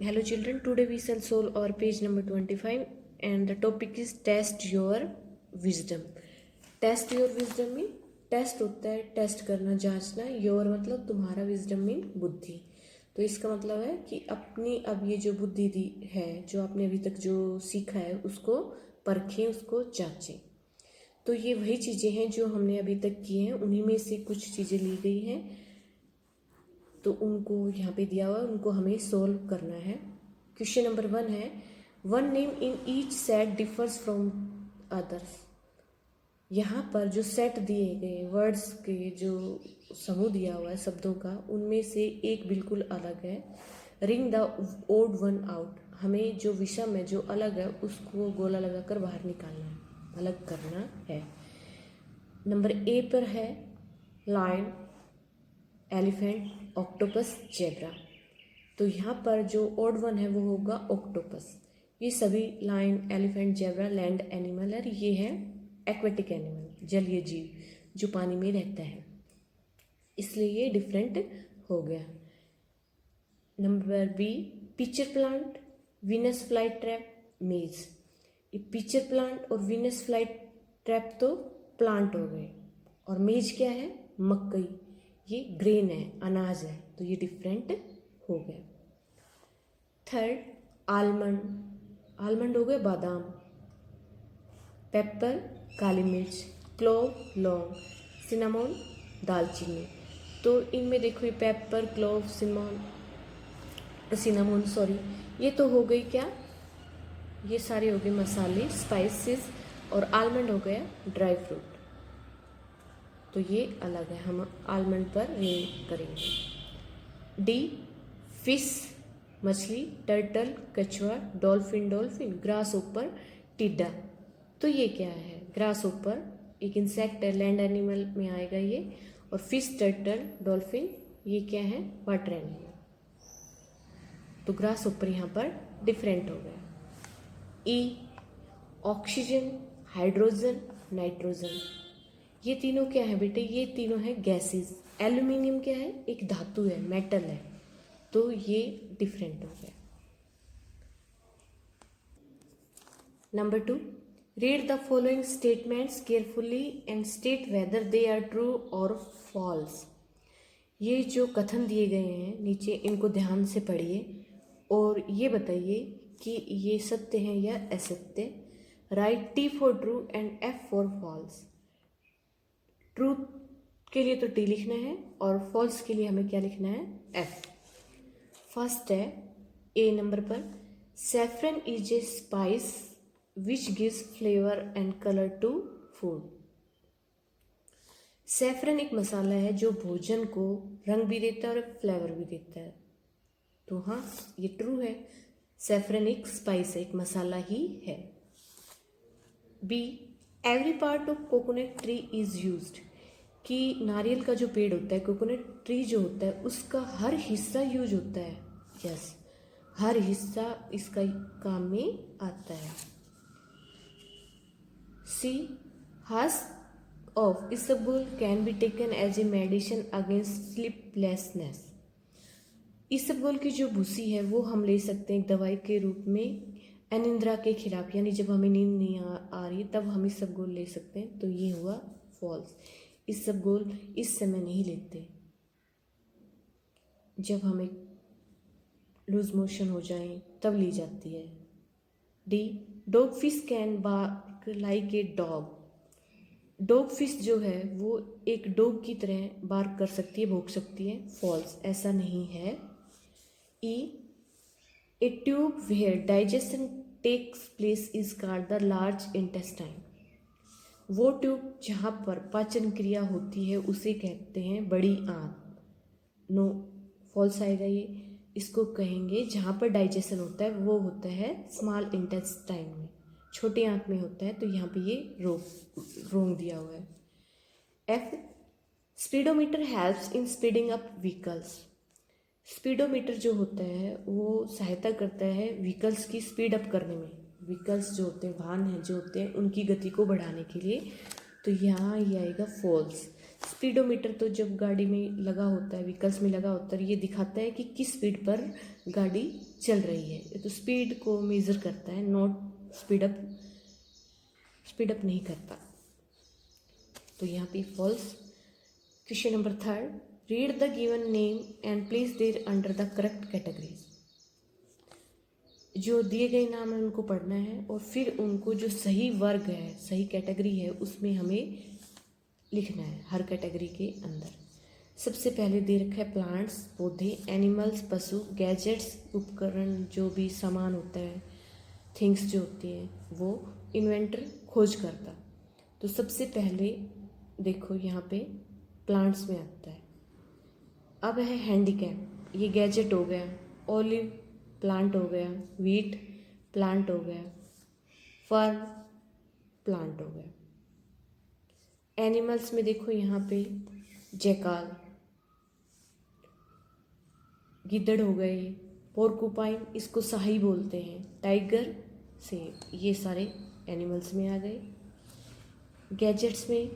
Hello children, today we shall solve our page number 25 and the topic is test your wisdom. Test your wisdom में test होता है, test करना, जांचना. Your मतलब तुम्हारा, wisdom mean बुद्धि. तो इसका मतलब है कि अपनी अब ये जो बुद्धि दी है, जो आपने अभी तक जो सीखा है उसको परखें, उसको जांचें. तो ये वही चीज़ें हैं जो हमने अभी तक की हैं, उन्हीं में से कुछ चीज़ें ली गई हैं. तो उनको यहाँ पे दिया हुआ है, उनको हमें सोल्व करना है. क्वेश्चन नंबर 1 है, one name in each set differs from others. यहाँ पर जो सेट दिए गए वर्ड्स के जो समूह दिया हुआ है शब्दों का, उनमें से एक बिल्कुल अलग है. Ring the odd one out. हमें जो विषम है, जो अलग है, उसको गोला लगाकर बाहर निकालना है, अलग करना है. नंबर ए पर है लायन, एलिफेंट, ऑक्टोपस, जेब्रा. तो यहाँ पर जो ओड वन है वो होगा ऑक्टोपस. ये सभी lion, elephant, zebra land animal है. ये है एक्वेटिक एनिमल, जलीय जीव जो पानी में रहता है, इसलिए ये डिफरेंट हो गया. Number B, pitcher plant, Venus fly trap, maize. ये पिचर प्लांट और वीनस फ्लाई ट्रैप तो प्लांट हो गए, और मेज क्या है? मकई. ये ग्रेन है, अनाज है, तो ये डिफरेंट हो गया. Third, almond. आलमंड हो गए बादाम. पेपर, काली मिर्च. क्लोव, लौंग. सिनामोन, दालचीनी. तो इनमें देखो, ये पेपर, क्लोव, सिनामोन सॉरी, ये तो हो गई क्या, ये सारे हो गए मसाले, स्पाइसेस. और आलमंड हो गया ड्राई फ्रूट. तो ये अलग है, हम आलमंड पर रेट करेंगे. डी, फिश मछली, टर्टल कछुआ, डॉल्फिन ग्रास ऊपर, टिड्डा. तो ये क्या है? ग्रास ऊपर एक इंसेक्ट है, लैंड एनिमल में आएगा ये. और फिश, टर्टल, डॉल्फिन ये क्या है? Water animal. तो ग्रास ऊपर यहाँ पर डिफरेंट हो गया. ई, ऑक्सीजन, हाइड्रोजन, नाइट्रोजन. ये तीनों क्या है बेटे? ये तीनों है गैसेस. एल्यूमिनियम क्या है? एक धातु है, मेटल है, तो ये डिफरेंट हो गया. Number 2, read the following statements carefully and state whether they are true और फॉल्स. ये जो कथन दिए गए हैं नीचे, इनको ध्यान से पढ़िए और ये बताइए कि ये सत्य है या असत्य. Write T for true and F for false. True के लिए तो टी लिखना है और फॉल्स के लिए हमें क्या लिखना है? एफ. फर्स्ट है ए नंबर पर, saffron is a spice which gives flavour and colour to food. Saffron एक मसाला है जो भोजन को रंग भी देता है और फ्लेवर भी देता है. तो हाँ, ये ट्रू है. सैफरन एक स्पाइस है, एक मसाला ही है. B, every part of coconut tree is used. कि नारियल का जो पेड़ होता है, कोकोनट ट्री जो होता है, उसका हर हिस्सा यूज होता है. यस, हर हिस्सा इसका काम में आता है. See, husk of isabgol can be taken as a medicine against sleeplessness. इसबगोल की जो भूसी है वो हम ले सकते हैं एक दवाई के रूप में अनिद्रा के खिलाफ, यानी जब हमें नींद नहीं आ रही तब हम इसबगोल ले सकते हैं. तो ये हुआ फॉल्स. इसबगोल इस समय नहीं लेते, जब हमें लूज मोशन हो जाए तब ली जाती है. D, dogfish can bark like a dog. Dogfish जो है वो एक डॉग की तरह बार्क कर सकती है, भौंक सकती है. फॉल्स, ऐसा नहीं है. E, a tube where digestion takes place is called the large intestine. वो ट्यूब जहाँ पर पाचन क्रिया होती है उसे कहते हैं बड़ी आंत. नो, फॉल्स आएगा ये. इसको कहेंगे जहाँ पर डाइजेशन होता है वो होता है स्मॉल इंटेस्टाइन में, छोटी आंत में होता है. तो यहाँ पे ये रोंग दिया हुआ है. F, speedometer helps in speeding up vehicles. Speedometer जो होता है वो सहायता करता है व्हीकल्स की स्पीड अप करने में. व्हीकल्स जो होते हैं, वाहन हैं जो होते हैं, उनकी गति को बढ़ाने के लिए. तो यहाँ ये आएगा फॉल्स. स्पीडोमीटर तो जब गाड़ी में लगा होता है, व्हीकल्स में लगा होता है, ये दिखाता है कि किस स्पीड पर गाड़ी चल रही है, तो स्पीड को मेज़र करता है, नॉट स्पीड अप नहीं करता। तो यहाँ पे false. Question number 3, read the given name and place there under the correct categories. जो दिए गए नाम है उनको पढ़ना है और फिर उनको जो सही वर्ग है, सही कैटेगरी है, उसमें हमें लिखना है हर कैटेगरी के अंदर। सबसे पहले दे रखा है प्लांट्स, पौधे, एनिमल्स, पशु, गैजेट्स, उपकरण, जो भी सामान होता है, थिंग्स जो होती हैं, वो इन्वेंटर खोज करता। तो सबसे पहले देखो यहाँ पे प्लांट्स में आता है। अब है हैंडीकैप, ये गैजेट हो गया। ऑलिव प्लांट हो गया, वीट प्लांट हो गया, फर प्लांट हो गया। एनिमल्स में देखो यहाँ पे जैकाल, गिद्दड़ हो गए, पोर्कुपाइन, इसको साही बोलते हैं, टाइगर, सेब, ये सारे एनिमल्स में आ गए। गैजेट्स में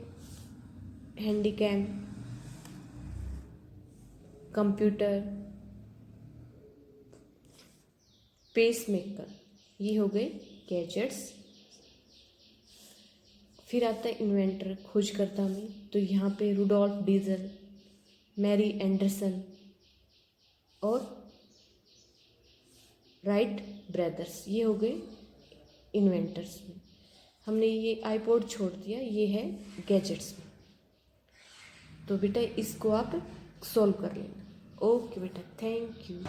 हैंडीकैम, कंप्यूटर, पेसमेकर, ये हो गए गैजेट्स। फिर आता है इन्वेंटर, खोजकर्ता में, तो यहाँ पे रुडोल्फ डीजल, मैरी एंडरसन और राइट ब्रदर्स, ये हो गए इन्वेंटर्स में। हमने ये आईपॉड छोड़ दिया, ये है गैजेट्स में। तो बेटा इसको आप सॉल्व कर लेना। ओके बेटा, थैंक यू।